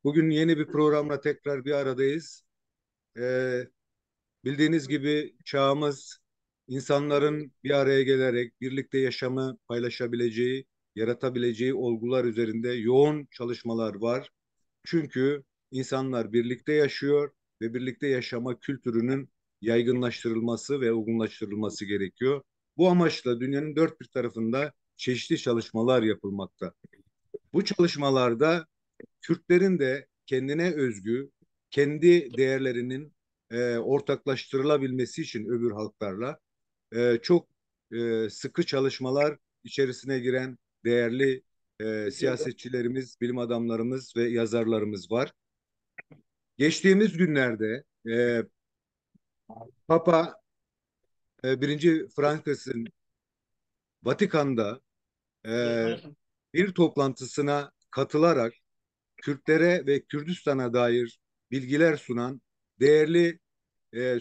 Bugün yeni bir programla tekrar bir aradayız. Ee, Bildiğiniz gibi çağımız insanların bir araya gelerek birlikte yaşamı paylaşabileceği, yaratabileceği olgular üzerinde yoğun çalışmalar var. Çünkü insanlar birlikte yaşıyor ve birlikte yaşama kültürünün yaygınlaştırılması ve olgunlaştırılması gerekiyor. Bu amaçla dünyanın dört bir tarafında çeşitli çalışmalar yapılmakta. Bu çalışmalarda Kürtlerin de kendine özgü, kendi değerlerinin ortaklaştırılabilmesi için öbür halklarla çok sıkı çalışmalar içerisine giren değerli siyasetçilerimiz, bilim adamlarımız ve yazarlarımız var. Geçtiğimiz günlerde Papa 1. Francis'in Vatikan'da e, bir toplantısına katılarak Kürtlere ve Kürdistan'a dair bilgiler sunan değerli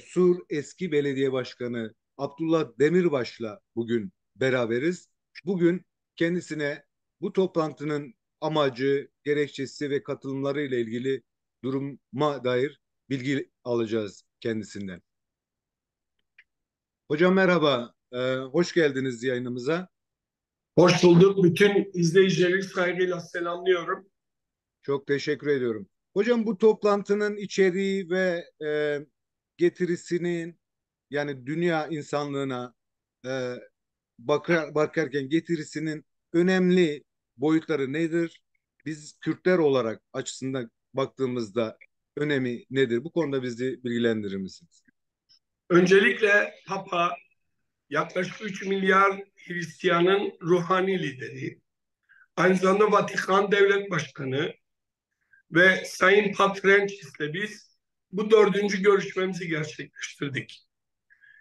Sur eski belediye başkanı Abdullah Demirbaş'la bugün beraberiz. Bugün kendisine bu toplantının amacı, gerekçesi ve katılımları ile ilgili duruma dair bilgi alacağız kendisinden. Hocam merhaba, hoş geldiniz yayınımıza. Hoş bulduk. Bütün izleyicileri saygıyla selamlıyorum. Çok teşekkür ediyorum. Hocam bu toplantının içeriği ve getirisinin yani dünya insanlığına e, bakarken getirisinin önemli boyutları nedir? Biz Kürtler olarak açısından baktığımızda önemi nedir? Bu konuda bizi bilgilendirir misiniz? Öncelikle Papa yaklaşık 3 milyar Hristiyanın ruhani lideri, aynı zamanda Vatikan Devlet Başkanı ve Sayın Pap Francis'le biz bu dördüncü görüşmemizi gerçekleştirdik.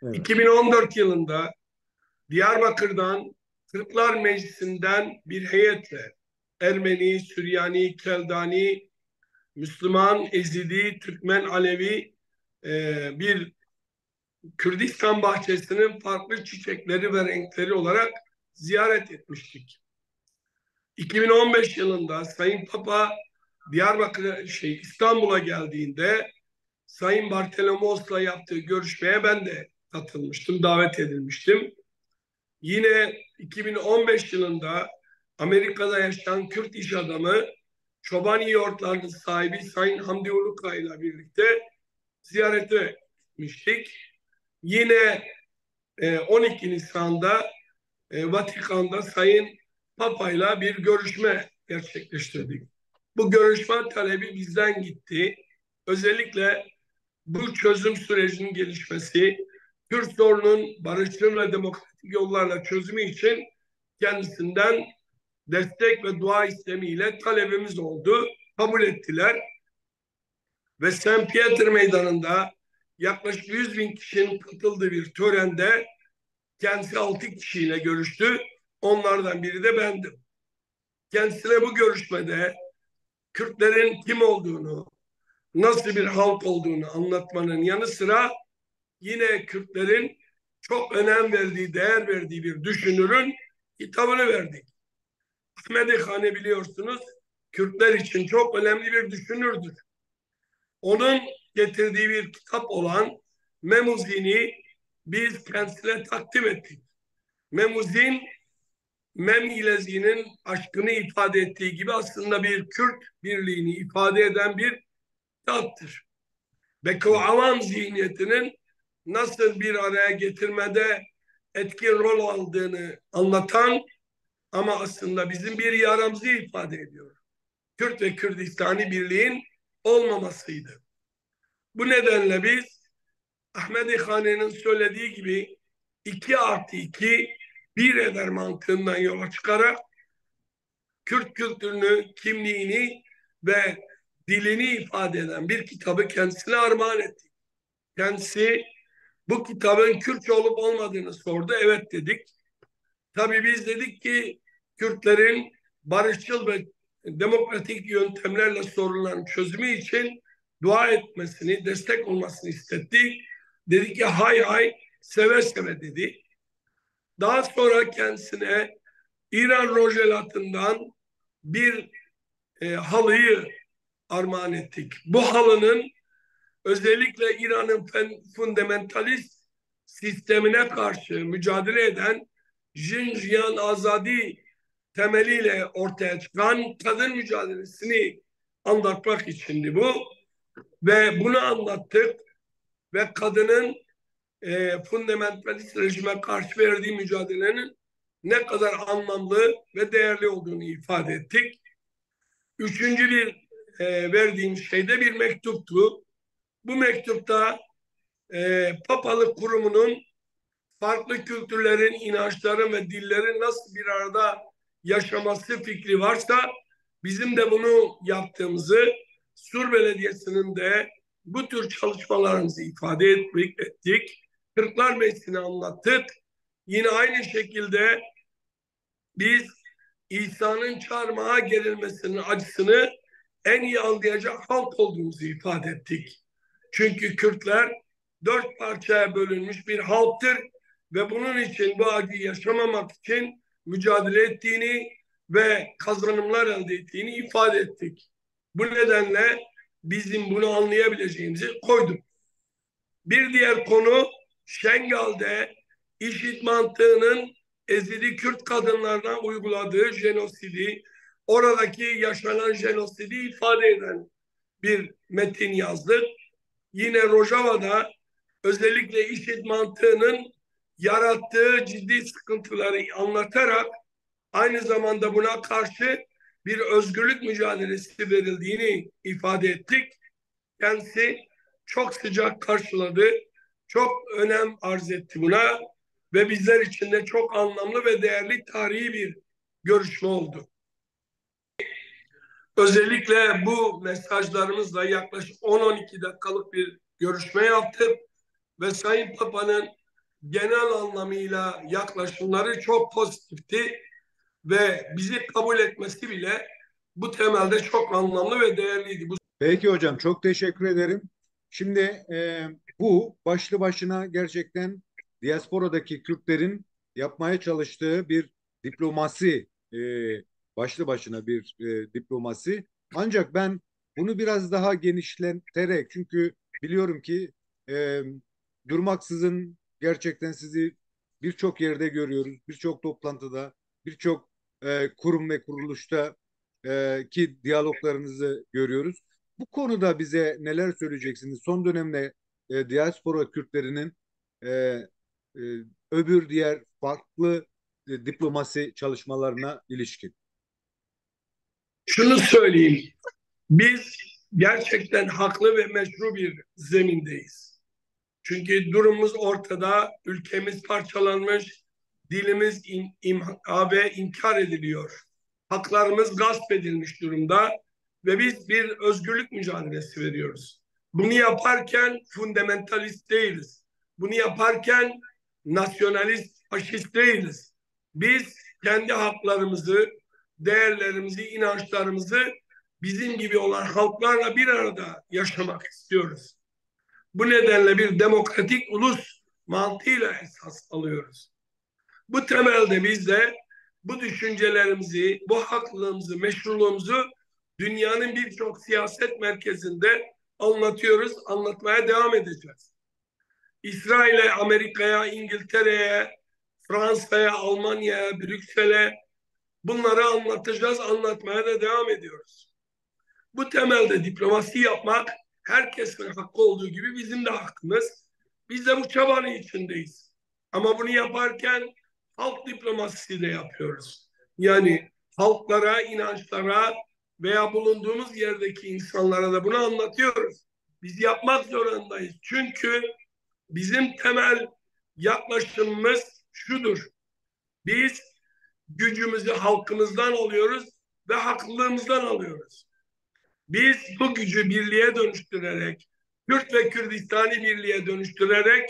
Evet. 2014 yılında Diyarbakır'dan Kırklar Meclisi'nden bir heyetle Ermeni, Süryani, Keldani, Müslüman, Ezidi, Türkmen, Alevi bir Kürdistan bahçesinin farklı çiçekleri ve renkleri olarak ziyaret etmiştik. 2015 yılında Sayın Papa İstanbul'a geldiğinde Sayın Bartolomos'la yaptığı görüşmeye ben de katılmıştım, davet edilmiştim. Yine 2015 yılında Amerika'da yaşayan Kürt iş adamı Çobani Yoğurtları'nın sahibi Sayın Hamdi Uluka ile birlikte ziyarete gitmiştik. Yine 12 Nisan'da Vatikan'da Sayın Papa'yla bir görüşme gerçekleştirdik. Bu görüşme talebi bizden gitti. Özellikle bu çözüm sürecinin gelişmesi, Kürt sorunun barışçıl ve demokratik yollarla çözümü için kendisinden destek ve dua istemiyle talebimiz oldu. Kabul ettiler ve St. Peter Meydanı'nda yaklaşık 100 bin kişinin katıldığı bir törende kendisi 6 kişiyle görüştü. Onlardan biri de bendim. Kendisine bu görüşmede Kürtlerin kim olduğunu, nasıl bir halk olduğunu anlatmanın yanı sıra yine Kürtlerin çok önem verdiği, değer verdiği bir düşünürün kitabını verdik. Ahmedi Hane biliyorsunuz Kürtler için çok önemli bir düşünürdür. Onun getirdiği bir kitap olan Memuzin'i biz kendisine takdim ettik. Memuzin Mem ile Zin'in aşkını ifade ettiği gibi aslında bir Kürt birliğini ifade eden bir kitaptır. Ve Koavan zihniyetinin nasıl bir araya getirmede etkin rol aldığını anlatan ama aslında bizim bir yaramızı ifade ediyor. Kürt ve Kürdistani birliğin olmamasıydı. Bu nedenle biz Ahmedi Hane'nin söylediği gibi 2+2 1 eder mantığından yola çıkarak Kürt kültürünü, kimliğini ve dilini ifade eden bir kitabı kendisine armağan etti. Kendisi bu kitabın Kürtçe olup olmadığını sordu. Evet dedik. Tabii biz dedik ki Kürtlerin barışçıl ve demokratik yöntemlerle sorunların çözümü için dua etmesini, destek olmasını istedik. Dedik ki hay hay, seve seve dedi. Daha sonra kendisine İran Rojelat'ından bir halıyı armağan ettik. Bu halının özellikle İran'ın fundamentalist sistemine karşı mücadele eden Jinjiyan Azadi temeliyle ortaya çıkan kadın mücadelesini anlatmak içindi bu. Ve bunu anlattık ve kadının fundamentalist rejime karşı verdiği mücadelenin ne kadar anlamlı ve değerli olduğunu ifade ettik. Üçüncü bir verdiğim şey de bir mektuptu. Bu mektupta Papalık Kurumu'nun farklı kültürlerin, inançların ve dillerin nasıl bir arada yaşaması fikri varsa bizim de bunu yaptığımızı Sur Belediyesi'nin de bu tür çalışmalarımızı ifade ettik. Kırklar Meclisi'ni anlattık. Yine aynı şekilde biz İsa'nın çarmıha gerilmesinin acısını en iyi anlayacak halk olduğumuzu ifade ettik. Çünkü Kürtler 4 parçaya bölünmüş bir halktır ve bunun için bu acıyı yaşamamak için mücadele ettiğini ve kazanımlar elde ettiğini ifade ettik. Bu nedenle bizim bunu anlayabileceğimizi koyduk. Bir diğer konu Şengal'de IŞİD mantığının Ezidi Kürt kadınlarına uyguladığı jenosidi, oradaki yaşanan jenosidi ifade eden bir metin yazdık. Yine Rojava'da özellikle IŞİD mantığının yarattığı ciddi sıkıntıları anlatarak aynı zamanda buna karşı bir özgürlük mücadelesi verildiğini ifade ettik. Kendisi çok sıcak karşıladı, çok önem arz etti buna ve bizler için de çok anlamlı ve değerli tarihi bir görüşme oldu. Özellikle bu mesajlarımızla yaklaşık 10-12 dakikalık bir görüşme yaptık ve Sayın Papa'nın genel anlamıyla yaklaşımları çok pozitifti ve bizi kabul etmesi bile bu temelde çok anlamlı ve değerliydi. Peki hocam, çok teşekkür ederim. Şimdi bu başlı başına gerçekten diasporadaki Kürtlerin yapmaya çalıştığı bir diplomasi, başlı başına bir diplomasi. Ancak ben bunu biraz daha genişleterek, çünkü biliyorum ki e, durmaksızın gerçekten sizi birçok yerde görüyoruz, birçok toplantıda, birçok kurum ve kuruluşta ki diyaloglarınızı görüyoruz. Bu konuda bize neler söyleyeceksiniz? Son dönemde diaspora Kürtlerinin e, öbür diğer farklı diplomasi çalışmalarına ilişkin. Şunu söyleyeyim, biz gerçekten haklı ve meşru bir zemindeyiz. Çünkü durumumuz ortada, ülkemiz parçalanmış, dilimiz imha ve inkar ediliyor. Haklarımız gasp edilmiş durumda ve biz bir özgürlük mücadelesi veriyoruz. Bunu yaparken fundamentalist değiliz. Bunu yaparken nasyonalist, faşist değiliz. Biz kendi haklarımızı, değerlerimizi, inançlarımızı bizim gibi olan halklarla bir arada yaşamak istiyoruz. Bu nedenle bir demokratik ulus mantığıyla esas alıyoruz. Bu temelde biz de bu düşüncelerimizi, bu haklılığımızı, meşruluğumuzu dünyanın birçok siyaset merkezinde anlatıyoruz, anlatmaya devam edeceğiz. İsrail'e, Amerika'ya, İngiltere'ye, Fransa'ya, Almanya'ya, Brüksel'e bunları anlatacağız, anlatmaya da devam ediyoruz. Bu temelde diplomasi yapmak herkesin hakkı olduğu gibi bizim de hakkımız. Biz de bu çabanın içindeyiz. Ama bunu yaparken halk diplomasisi de yapıyoruz. Yani halklara, inançlara veya bulunduğumuz yerdeki insanlara da bunu anlatıyoruz. Biz yapmak zorundayız. Çünkü bizim temel yaklaşımımız şudur. Biz gücümüzü halkımızdan alıyoruz ve haklılığımızdan alıyoruz. Biz bu gücü birliğe dönüştürerek, Kürt ve Kürdistan'ı birliğe dönüştürerek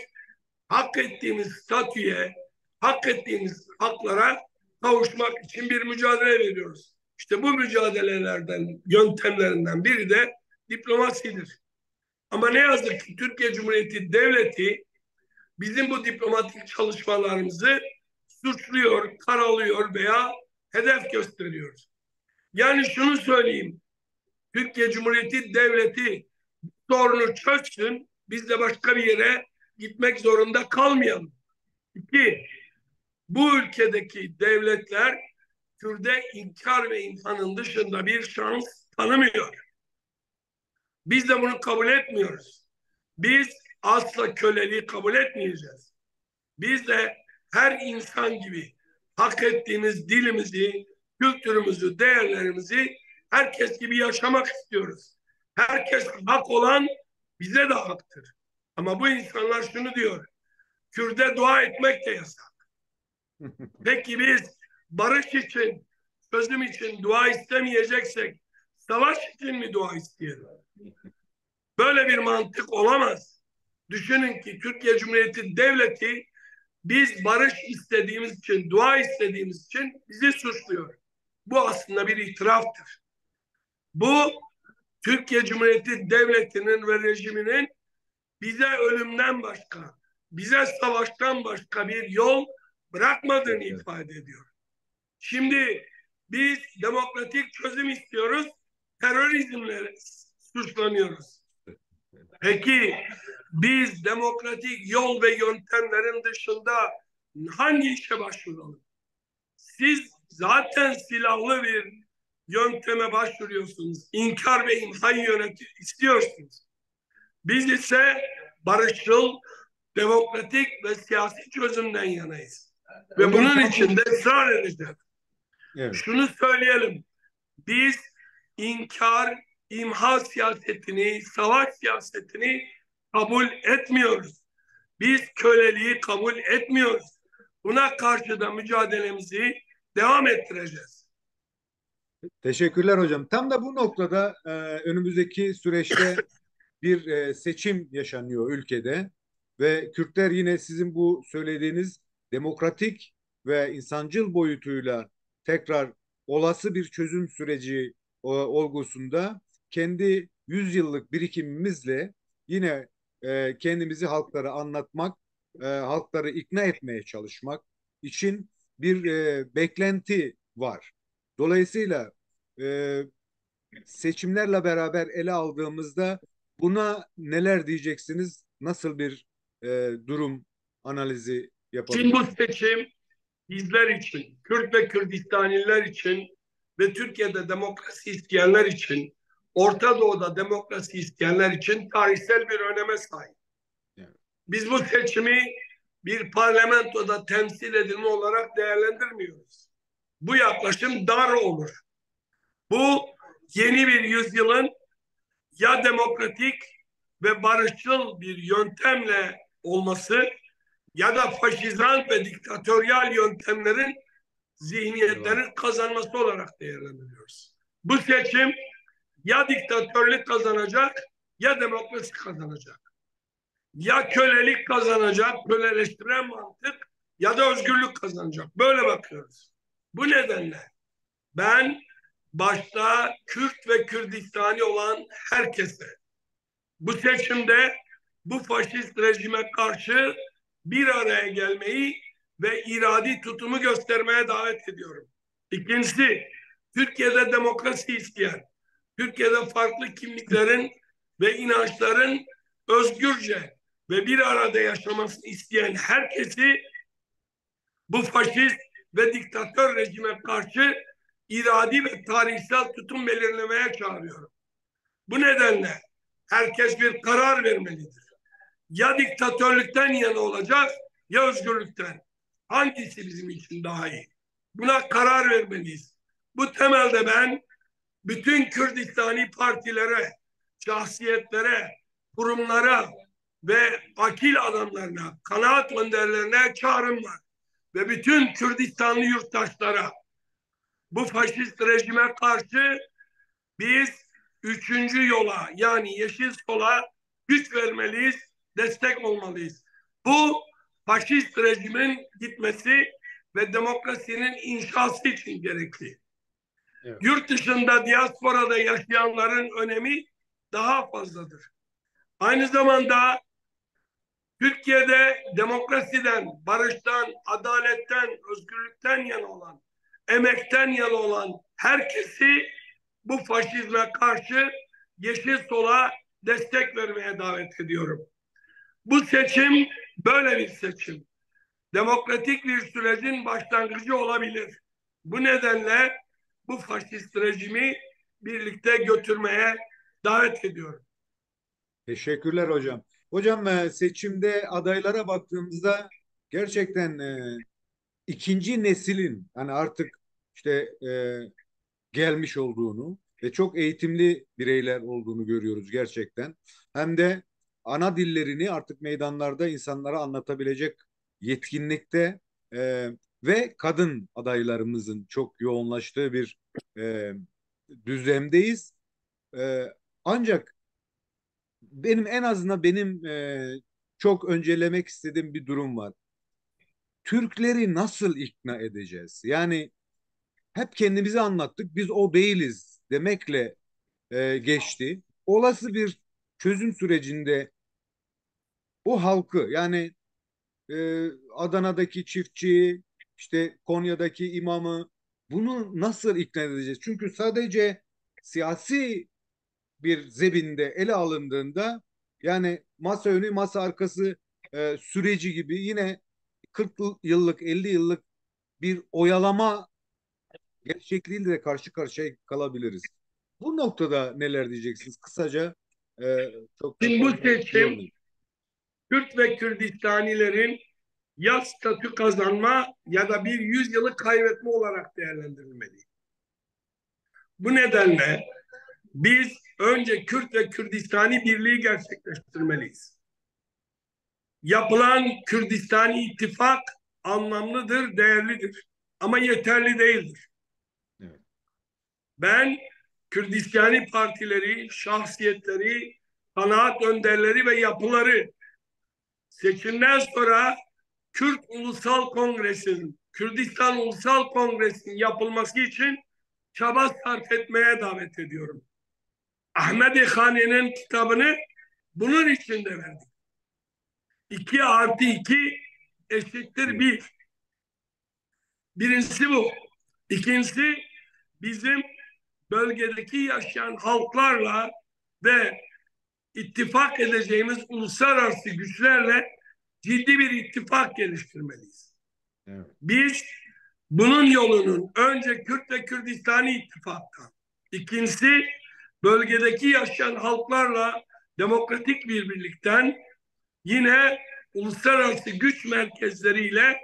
hak ettiğimiz statüye, hak ettiğimiz haklara kavuşmak için bir mücadele veriyoruz. İşte bu mücadelelerden, yöntemlerinden biri de diplomasidir. Ama ne yazık ki Türkiye Cumhuriyeti Devleti bizim bu diplomatik çalışmalarımızı suçluyor, karalıyor veya hedef gösteriyor. Yani şunu söyleyeyim, Türkiye Cumhuriyeti Devleti sorunu çözsün, biz de başka bir yere gitmek zorunda kalmayalım. İki, bu ülkedeki devletler Kürt'e inkar ve imhanın dışında bir şans tanımıyor. Biz de bunu kabul etmiyoruz. Biz asla köleliği kabul etmeyeceğiz. Biz de her insan gibi hak ettiğimiz dilimizi, kültürümüzü, değerlerimizi herkes gibi yaşamak istiyoruz. Herkes hak olan bize de haktır. Ama bu insanlar şunu diyor: Kürt'e dua etmek de yasak. Peki biz barış için, çözüm için dua istemeyeceksek savaş için mi dua isteyelim? Böyle bir mantık olamaz. Düşünün ki Türkiye Cumhuriyeti Devleti biz barış istediğimiz için, dua istediğimiz için bizi suçluyor. Bu aslında bir itiraftır. Bu Türkiye Cumhuriyeti Devleti'nin ve rejiminin bize ölümden başka, bize savaştan başka bir yol bırakmadığını ifade ediyor. Şimdi biz demokratik çözüm istiyoruz, terörizmle suçlanıyoruz. Peki biz demokratik yol ve yöntemlerin dışında hangi işe başvuralım? Siz zaten silahlı bir yönteme başvuruyorsunuz. İnkar ve imha istiyorsunuz. Biz ise barışçıl, demokratik ve siyasi çözümden yanayız. Ve Hocam, bunun için de ısrar edeceğiz. evet. Şunu söyleyelim: biz inkar, imha siyasetini, savaş siyasetini kabul etmiyoruz. Biz köleliği kabul etmiyoruz. Buna karşı da mücadelemizi devam ettireceğiz. Teşekkürler hocam. Tam da bu noktada önümüzdeki süreçte bir seçim yaşanıyor ülkede ve Kürtler yine sizin bu söylediğiniz demokratik ve insancıl boyutuyla tekrar olası bir çözüm süreci olgusunda kendi yüzyıllık birikimimizle yine kendimizi halklara anlatmak, halkları ikna etmeye çalışmak için bir beklenti var. Dolayısıyla e, seçimlerle beraber ele aldığımızda buna neler diyeceksiniz? Nasıl bir durum analizi Şimdi bu yapabiliriz? seçim bizler için, Kürt ve Kürdistaniler için ve Türkiye'de demokrasi isteyenler için, Orta Doğu'da demokrasi isteyenler için tarihsel bir öneme sahip. Yani, Biz bu seçimi bir parlamentoda temsil edilme olarak değerlendirmiyoruz. Bu yaklaşım dar olur. Bu yeni bir yüzyılın ya demokratik ve barışçıl bir yöntemle olması ya da faşizan ve diktatöryal yöntemlerin devam. zihniyetlerin kazanması olarak değerlendiriyoruz. Bu seçim ya diktatörlük kazanacak ya demokrasi kazanacak. Ya kölelik kazanacak, köleleştiren mantık, ya da özgürlük kazanacak. Böyle bakıyoruz. Bu nedenle ben başta Kürt ve Kürdistani olan herkese bu seçimde bu faşist rejime karşı bir araya gelmeyi ve iradi tutumu göstermeye davet ediyorum. İkincisi, Türkiye'de demokrasi isteyen, Türkiye'de farklı kimliklerin ve inançların özgürce ve bir arada yaşamasını isteyen herkesi bu faşist ve diktatör rejime karşı iradi ve tarihsel tutum belirlemeye çağırıyorum. Bu nedenle herkes bir karar vermelidir. Ya diktatörlükten yana olacak ya özgürlükten. Hangisi bizim için daha iyi? Buna karar vermeliyiz. Bu temelde ben bütün Kürdistani partilere, şahsiyetlere, kurumlara ve akil adamlarına, kanaat önderlerine çağrım var. Ve bütün Kürdistanlı yurttaşlara bu faşist rejime karşı biz üçüncü yola, yani yeşil sola güç vermeliyiz, destek olmalıyız. Bu faşist rejimin gitmesi ve demokrasinin inşası için gerekli. Evet. Yurt dışında, diasporada yaşayanların önemi daha fazladır. Aynı zamanda Türkiye'de demokrasiden, barıştan, adaletten, özgürlükten yana olan, emekten yana olan herkesi bu faşizme karşı Yeşil Sol'a destek vermeye davet ediyorum. Bu seçim böyle bir seçim. Demokratik bir sürecin başlangıcı olabilir. Bu nedenle bu faşist rejimi birlikte götürmeye davet ediyorum. Teşekkürler hocam. Hocam seçimde adaylara baktığımızda gerçekten ikinci neslin hani artık işte gelmiş olduğunu ve çok eğitimli bireyler olduğunu görüyoruz gerçekten. Hem de ana dillerini artık meydanlarda insanlara anlatabilecek yetkinlikte ve kadın adaylarımızın çok yoğunlaştığı bir e, düzlemdeyiz. E, Ancak en azından benim çok öncelemek istediğim bir durum var. Türkleri nasıl ikna edeceğiz? Yani hep kendimizi anlattık, biz o değiliz demekle geçti. Olası bir çözüm sürecinde o halkı yani Adana'daki çiftçiyi, işte Konya'daki imamı bunu nasıl ikna edeceğiz? Çünkü sadece siyasi bir zebinde ele alındığında yani masa önü masa arkası süreci gibi yine 40 yıllık 50 yıllık bir oyalama gerçekliğiyle de karşı karşıya kalabiliriz. Bu noktada neler diyeceksiniz? Kısaca çok da Şimdi bu fazla seçim yormayın. Kürt ve Kürdistanilerin ya statü kazanma ya da bir yüzyılı kaybetme olarak değerlendirilmeli. Bu nedenle biz önce Kürt ve Kürdistani birliği gerçekleştirmeliyiz. Yapılan Kürdistani ittifak anlamlıdır, değerlidir ama yeterli değildir. Evet. Ben Kürdistani partileri, şahsiyetleri, kanaat önderleri ve yapıları seçimden sonra Kürt Ulusal Kongresi'nin, Kürdistan Ulusal Kongresi'nin yapılması için çaba sarf etmeye davet ediyorum. Ahmedi Hani'nin kitabını bunun için de verdim. 2 artı 2 eşittir Evet. 1. Birincisi bu. İkincisi bizim bölgedeki yaşayan halklarla ve ittifak edeceğimiz uluslararası güçlerle ciddi bir ittifak geliştirmeliyiz. Evet. Biz bunun yolunun önce Kürt ve Kürdistani ittifaktan, ikincisi bölgedeki yaşayan halklarla demokratik bir birlikten, yine uluslararası güç merkezleriyle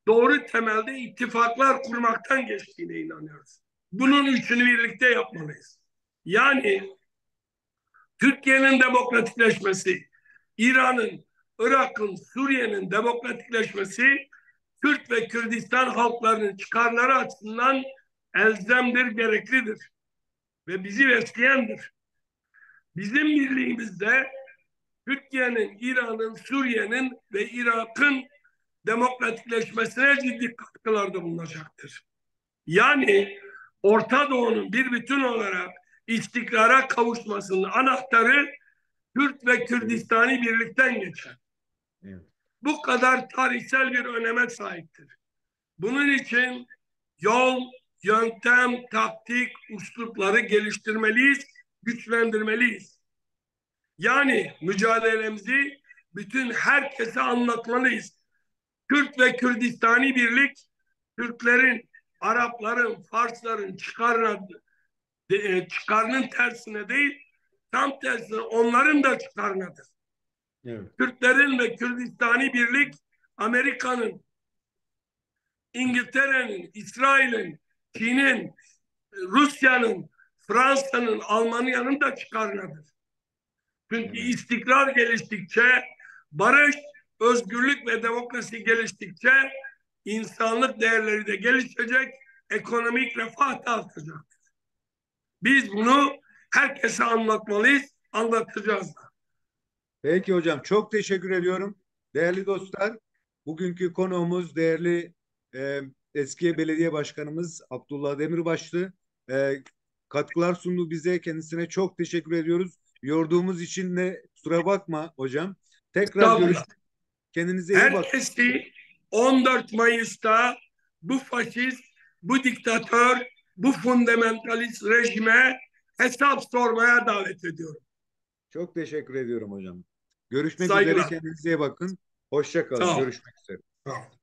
doğru temelde ittifaklar kurmaktan geçtiğine inanıyoruz. Bunun üçünü birlikte yapmalıyız. Yani Türkiye'nin demokratikleşmesi, İran'ın, Irak'ın, Suriye'nin demokratikleşmesi Kürt ve Kürdistan halklarının çıkarları açısından elzemdir, gereklidir ve bizi besleyendir. Bizim birliğimizde Türkiye'nin, İran'ın, Suriye'nin ve Irak'ın demokratikleşmesine ciddi katkılarda bulunacaktır. Yani Orta Doğu'nun bir bütün olarak istikrara kavuşmasının anahtarı Kürt ve Evet. Kürdistani birlikten geçer. Evet. Bu kadar tarihsel bir öneme sahiptir. Bunun için yol, yöntem, taktik, üslupları geliştirmeliyiz, güçlendirmeliyiz. Yani mücadelemizi bütün herkese anlatmalıyız. Kürt ve Kürdistani birlik, Türklerin, Arapların, Farsların çıkarının tersine değil, tam tersine onların da çıkarınadır. Evet. Kürtlerin ve Kürdistani birlik, Amerika'nın, İngiltere'nin, İsrail'in, Çin'in, Rusya'nın, Fransa'nın, Almanya'nın da çıkarınadır. Çünkü Evet. istikrar geliştikçe, barış, özgürlük ve demokrasi geliştikçe insanlık değerleri de gelişecek, ekonomik refah da artacak. Biz bunu herkese anlatmalıyız, anlatacağız da. Peki hocam çok teşekkür ediyorum. Değerli dostlar, bugünkü konuğumuz değerli e, eski belediye başkanımız Abdullah Demirbaş'tı. E, Katkılar sundu bize. Kendisine çok teşekkür ediyoruz. Yorduğumuz için de kusura bakma hocam. Tekrar Estağfurullah. görüşürüz. Kendinize iyi bakın. Herkesi 14 Mayıs'ta bu faşist, bu diktatör, bu fundamentalist rejime hesap sormaya davet ediyorum. Çok teşekkür ediyorum hocam. Görüşmek üzere. Saygılar. Kendinize iyi bakın. Hoşça kalın. Sağ ol. Görüşmek üzere. Sağ ol.